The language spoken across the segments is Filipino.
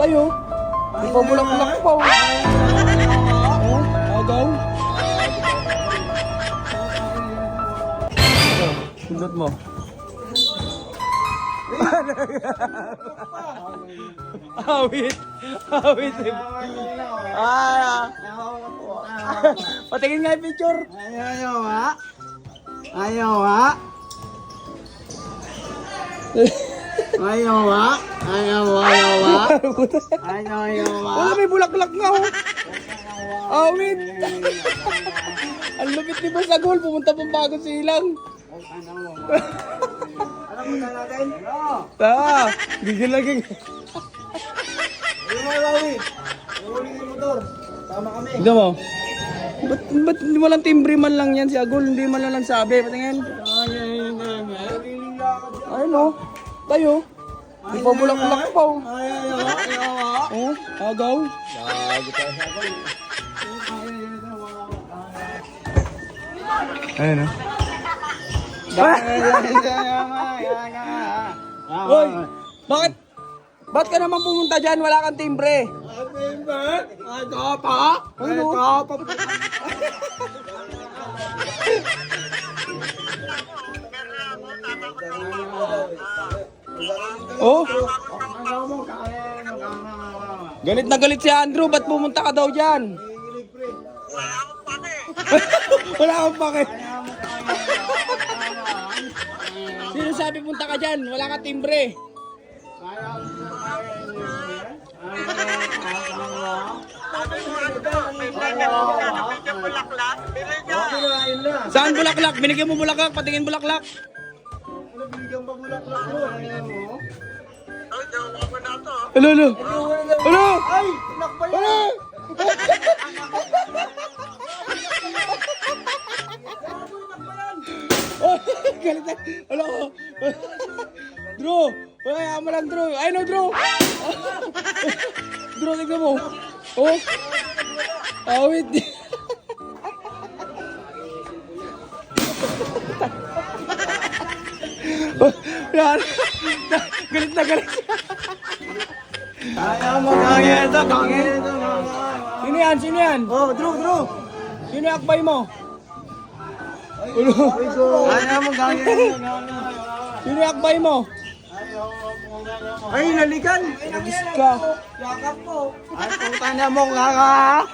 tayo. Ipabulak-bulak pa. Agaw. Sundot mo. Awit. Awit. Patingin nga yung picture. Ayaw ha? Ayaw ha? Ayaw ha? Ayaw ha? Ayaw ha? Wala, may bulak-bulak nga oh. Awit. Ang lupit ni Boss Agol, pumunta pang bagong silang. Alam mo na natin? Gigil lagi. Ayaw mo Rawi. Huling yung motor. Tama kami. Tignan mo. Ba't hindi mo lang timbre man lang yan si Agol? Hindi man lang sabi. Patingin. Ayun o. Tayo. Ipabulak-bulak pa o. Ayaw ha? Oh, agaw. Gago tayo sa Agol. Ayun o. Hoy! Bakit? Ba't ka naman pumunta dyan? Wala kang timbre. Oh? Galit na galit si Andrew. Ba't pumunta ka daw dyan? Wala akong pake. Sino sabi punta ka dyan? Wala kang timbre. Saan bulaklak? Binigyan mo bulaklak, patingin bulaklak. Hello, hello. Hello. Ay! Nakbayan! Hello. Galit na. Hello. Drew. Ay, ama lang Drew. Ay, no, Drew. Drew, tignan mo. Oh. Awit. Yan. Galit na galit. Ayaw mo gangin ito, gangin ito. Sino yan? Sino yan? Oh, Drew! Sino yung akbay mo? Ayaw mo gangin ito. Sino yung akbay mo? Ay, nalikan! Nagis ka. Yakap ko! Ay, puta na mo, kaka!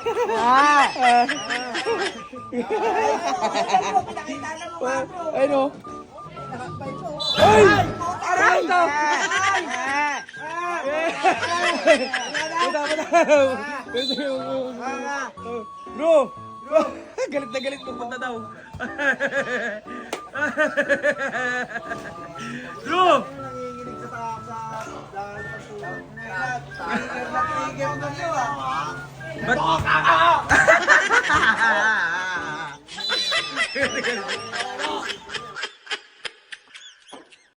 Ay, no. Ay! Aray! Ito! Bro! Galit na galit pupunta daw. Bro! Nanginginig sa Ba't?